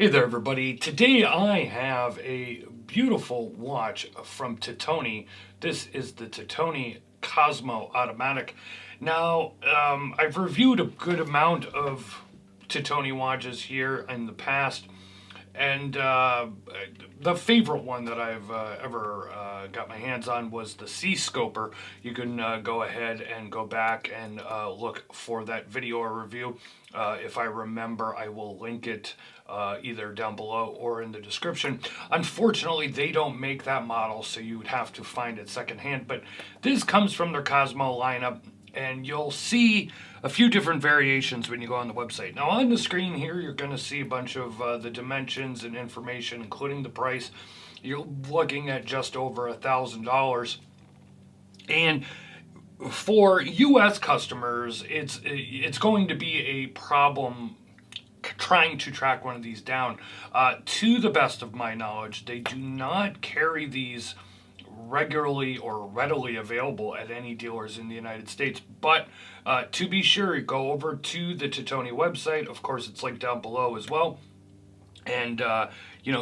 Hey there everybody, today I have a beautiful watch from Titoni. This is the Titoni Cosmo Automatic. Now, I've reviewed a good amount of Titoni watches here in the past, and the favorite one that I've ever got my hands on was the Sea Scoper. You can go ahead and go back and look for that video or review. If I remember, I will link it either down below or in the description. Unfortunately, they don't make that model, so you would have to find it secondhand. But this comes from their Cosmo lineup, and you'll see a few different variations when you go on the website. Now on the screen here, you're going to see a bunch of the dimensions and information, including the price. You're looking at just over $1,000. And for US customers, it's going to be a problem trying to track one of these down. To the best of my knowledge, they do not carry these regularly or readily available at any dealers in the United States. But to be sure, go over to the Titoni website. Of course, it's linked down below as well. And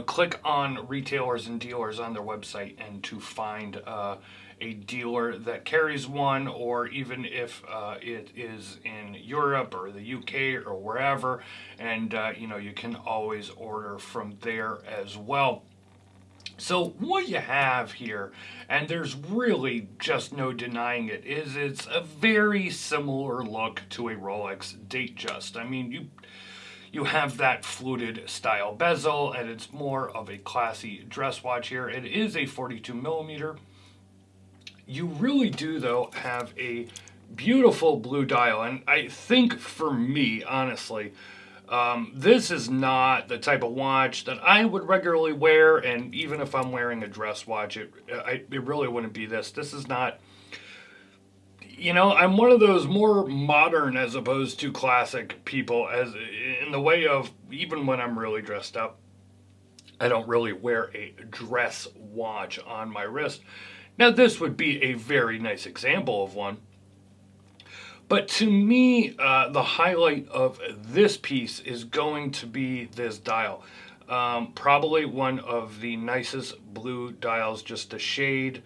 click on retailers and dealers on their website, and to find a dealer that carries one, or even if it is in Europe or the UK or wherever, and you can always order from there as well. So what you have here, and there's really just no denying it, is it's a very similar look to a Rolex Datejust. I mean, you have that fluted style bezel, and it's more of a classy dress watch here. It is a 42 millimeter. You really do, though, have a beautiful blue dial, and I think for me, honestly, this is not the type of watch that I would regularly wear, and even if I'm wearing a dress watch, it really wouldn't be this. This is not, I'm one of those more modern as opposed to classic people, as in the way of, even when I'm really dressed up, I don't really wear a dress watch on my wrist. Now, this would be a very nice example of one. But to me, the highlight of this piece is going to be this dial. Probably one of the nicest blue dials, just a shade.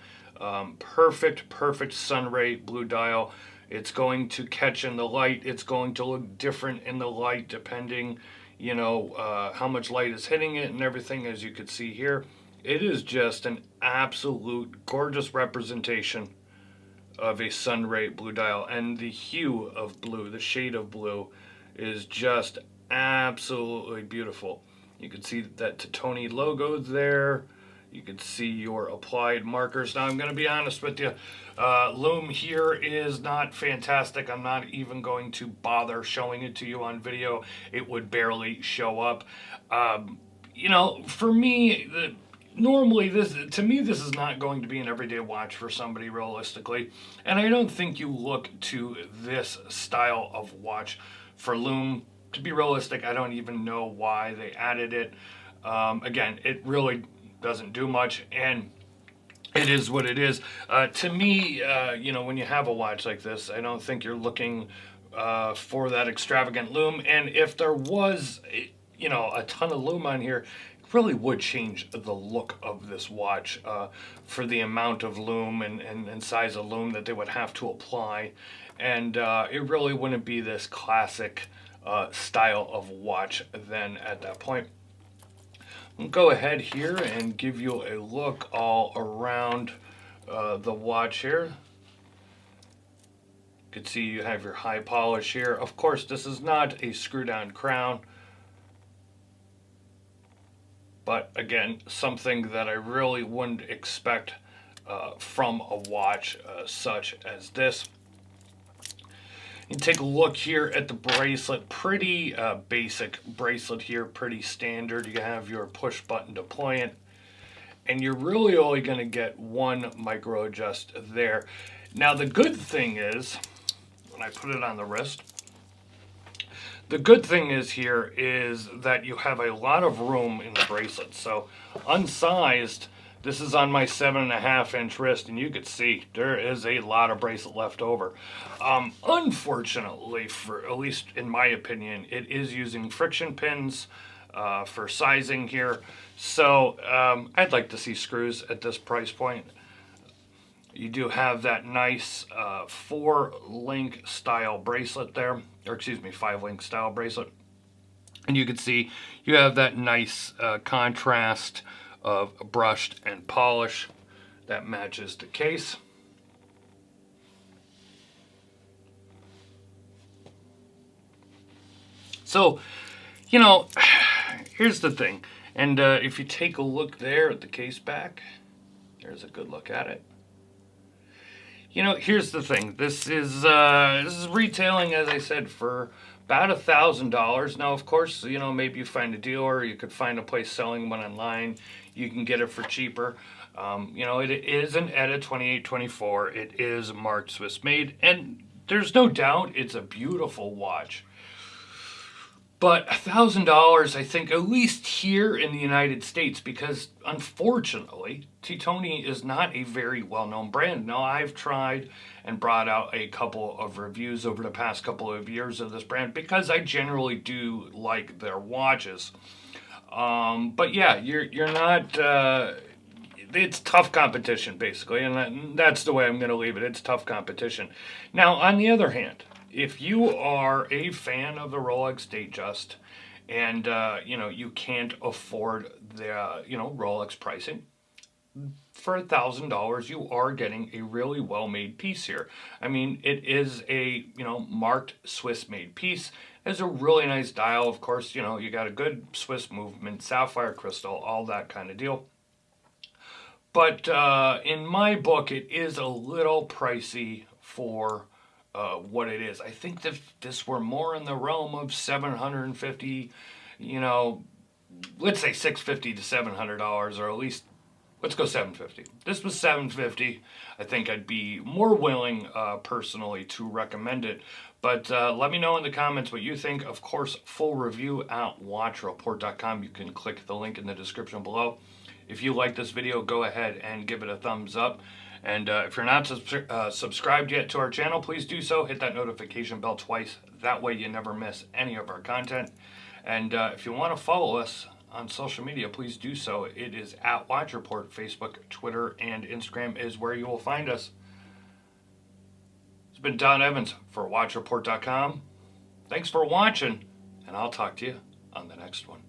Perfect sunray blue dial. It's going to catch in the light. It's going to look different in the light depending, how much light is hitting it and everything, as you can see here. It is just an absolute gorgeous representation of a sunray blue dial, and the hue of blue, the shade of blue, is just absolutely beautiful. You can see that Titoni logo there. You can see your applied markers. Now, I'm going to be honest with you. Lume here is not fantastic. I'm not even going to bother showing it to you on video. It would barely show up. For me, normally, this is not going to be an everyday watch for somebody, realistically. And I don't think you look to this style of watch for Lume. To be realistic, I don't even know why they added it. Again, it really doesn't do much, and it is what it is. To me, when you have a watch like this, I don't think you're looking for that extravagant Lume. And if there was, a ton of Lume on here, really would change the look of this watch for the amount of lume and size of lume that they would have to apply, and it really wouldn't be this classic style of watch then at that point. I'll go ahead here and give you a look all around the watch here. You can see you have your high polish here. Of course, this is not a screw down crown, but again, something that I really wouldn't expect from a watch such as this. You take a look here at the bracelet. Pretty basic bracelet here, pretty standard. You have your push button deployant, and you're really only going to get one micro adjust there. Now, the good thing is, when I put it on the wrist, the good thing is here is that you have a lot of room in the bracelet. So unsized, this is on my 7.5-inch wrist, and you can see there is a lot of bracelet left over. Unfortunately, for at least in my opinion, it is using friction pins. for sizing here. So I'd like to see screws at this price point. You do have that nice 4-link style bracelet there, or excuse me, 5-link style bracelet. And you can see you have that nice contrast of brushed and polish that matches the case. So, you know, here's the thing. And if you take a look there at the case back, there's a good look at it. You know, here's the thing. This is retailing, as I said, for about $1,000. Now, of course, you know, maybe you find a deal, or you could find a place selling one online. You can get it for cheaper. You know, it is an ETA 2824. It is marked Swiss made, and there's no doubt it's a beautiful watch. But $1,000, I think, at least here in the United States, because unfortunately, Titoni is not a very well-known brand. Now, I've tried and brought out a couple of reviews over the past couple of years of this brand because I generally do like their watches. But yeah, you're not. It's tough competition, basically, and that's the way I'm going to leave it. It's tough competition. Now, on the other hand, if you are a fan of the Rolex Datejust and you know, you can't afford the Rolex pricing, for $1,000 you are getting a really well made piece here. I mean, it is a marked Swiss made piece. It's a really nice dial. Of course, you got a good Swiss movement, sapphire crystal, all that kind of deal. But in my book, it is a little pricey for what it is. I think that if this were more in the realm of $750, let's say $650 to $700, or at least let's go $750. This was $750. I think I'd be more willing personally to recommend it. But let me know in the comments what you think. Of course, full review at watchreport.com. You can click the link in the description below. If you like this video, go ahead and give it a thumbs up. And if you're not subscribed yet to our channel, please do so. Hit that notification bell twice. That way you never miss any of our content. And if you want to follow us on social media, please do so. It is at Watch Report. Facebook, Twitter, and Instagram is where you will find us. It's been Don Evans for WatchReport.com. Thanks for watching, and I'll talk to you on the next one.